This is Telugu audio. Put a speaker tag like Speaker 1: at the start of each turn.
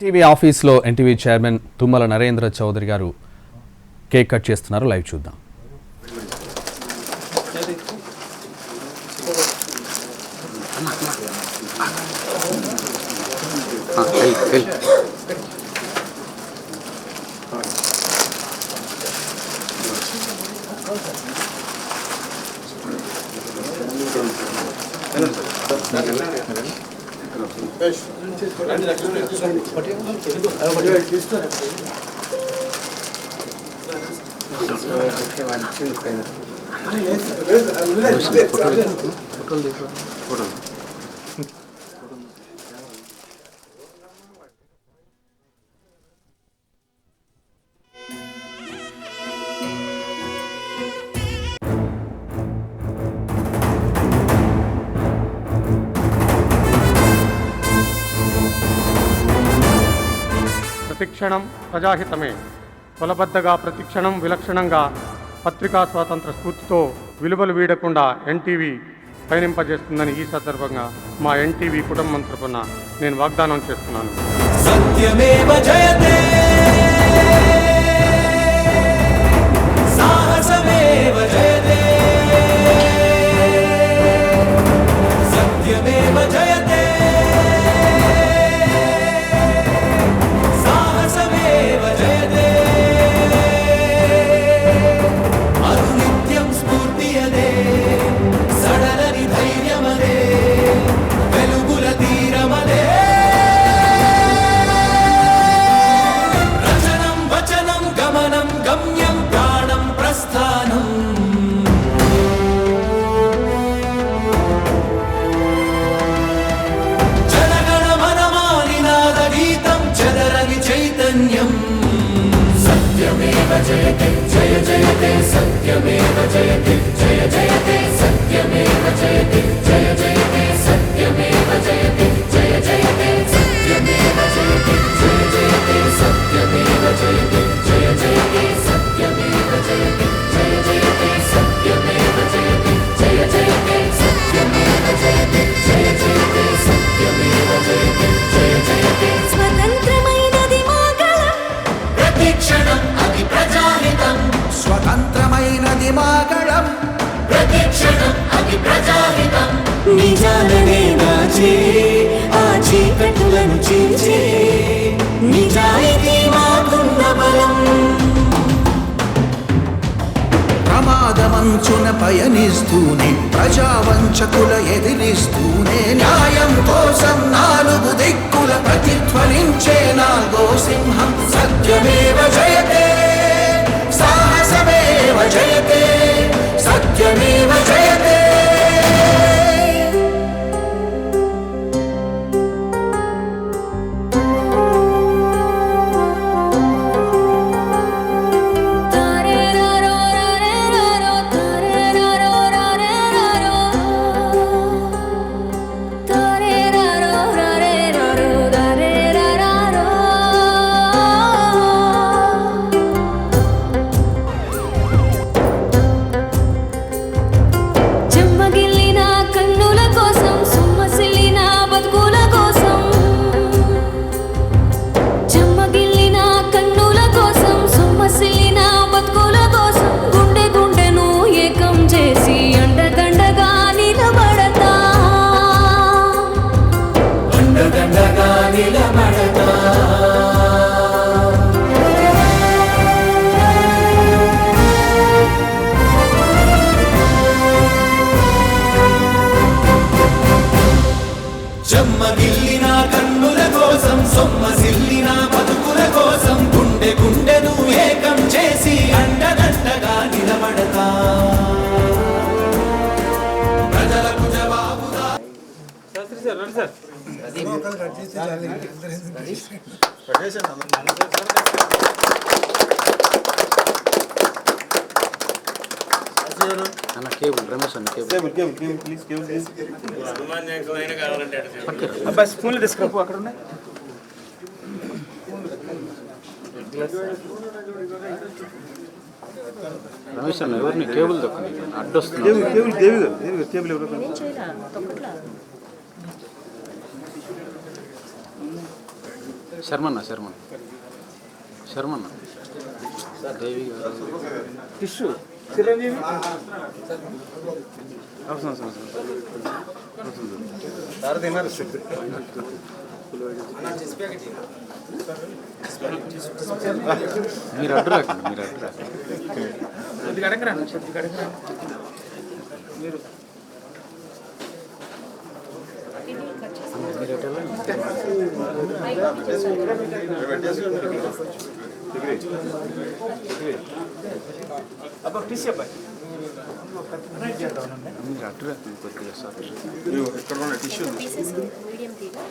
Speaker 1: ఎన్టీవీ ఆఫీస్లో ఎన్టీవీ చైర్మన్ తుమ్మల నరేంద్ర చౌదరి గారు కేక్ కట్ చేస్తున్నారు. లైవ్ చూద్దాం.
Speaker 2: ప్రతిక్షణం ప్రజాహితమే. కొలబద్దగా ప్రతిక్షణం విలక్షణంగా పత్రికా స్వాతంత్ర స్ఫూర్తితో విలువలు వీడకుండా ఎన్టీవీ పయనింపజేస్తుందని ఈ సందర్భంగా మా ఎన్టీవీ కుటుంబం తరపున నేను వాగ్దానం చేస్తున్నాను.
Speaker 3: సత్యమేవ జయతే, సాహసమేవ జయతే, సత్యమేవ జయతే, సాహసమేవ జయతే, అనునిత్యం స్ఫూర్తియదే, సడలని ధైర్యమదే, వెలుగుల తీరమదే, రచనం వచనం గమనం గమ్యం ప్రాణం ప్రస్థానం, జనగణ మనమానినాద గీతం చదరని చైతన్యం. సత్యమేవ జయతే జయ జయతే, సత్యమేవ జయతే జయ జయతే, సత్యమేవ జయతే జయ జయతే, సత్యమేవ జయతే జయ జయతే, సత్యమేవ జయతే జయ జయతే, సత్యమేవ జయతే జయ జయతే, సత్యమేవ జయతే జయ జయతే, సత్యమేవ జయతే జయ జయతే, సత్యమేవ జయతే జయ జయతే, సత్యమేవ జయతే జయ జయతే.
Speaker 4: స్వతంత్రమైనది మాగళం,
Speaker 3: ప్రతిక్షణం అది ప్రజాహితం,
Speaker 5: స్వతంత్రమైనది మాగళం,
Speaker 3: ప్రతిక్షణం అది ప్రజాహితం.
Speaker 4: నిజాలనే దాచే ఆ చీకటులను చీల్చే నిజాయితీ మాకున్న బలం.
Speaker 5: ప్రమాదమంచున పయనిస్తూనే ప్రజావంచకుల ఎదిరిస్తూనే న్యాయం కోసం నాలుగు దిక్కుల ప్రతిధ్వనించే నాలుగో సింహం. సత్యమేవ జయతే, సాహసమేవ జయతే, సత్యమేవ జయతే.
Speaker 4: చెమ్మగిల్లిన కన్నుల కోసం, సొమ్మసిల్లిన బతుకుల కోసం, చెమ్మగిల్లిన కన్నుల కోసం, సొమ్మసిల్లిన బతుకుల కోసం, గుండె గుండెను ఏకం చేసి అండదండగా నిలబడతా,
Speaker 3: అండదండగా నిలబడతా. చెమ్మగిల్లిన కన్నుల కోసం, సొమ్మసిల్లిన బతుకుల కోసం, గుండె గుండెను ఏకం చేసి అండదండగా నిలబడతా. ప్రజలకు జవాబుదా.
Speaker 6: అన్న కేబుల్ రమేష్ అన్న కేబుల్
Speaker 7: బస్ ఫోన్లు తీసుకురాపు, అక్కడ ఉన్నాయి.
Speaker 6: రమేష్ అన్న ఎవరిని కేబుల్ దొక్కని అడ్డొస్తుంది.
Speaker 7: కేబుల్ ఎవరు?
Speaker 6: శర్మన్న దేవి గారు
Speaker 7: టిష్యూ చిరంజీవి అవసరం సార్ తిన్నారు
Speaker 6: మీరు అడ్డు రాకండి
Speaker 7: కొద్దిగా అడగరా మీరు అబ్బా టీసీ అబ్బాయి
Speaker 6: మీరు అడ్డు రాకండి కొద్దిగా సార్
Speaker 7: ఇక్కడ ఉన్న టిష్యూ
Speaker 8: మీడియం తీగా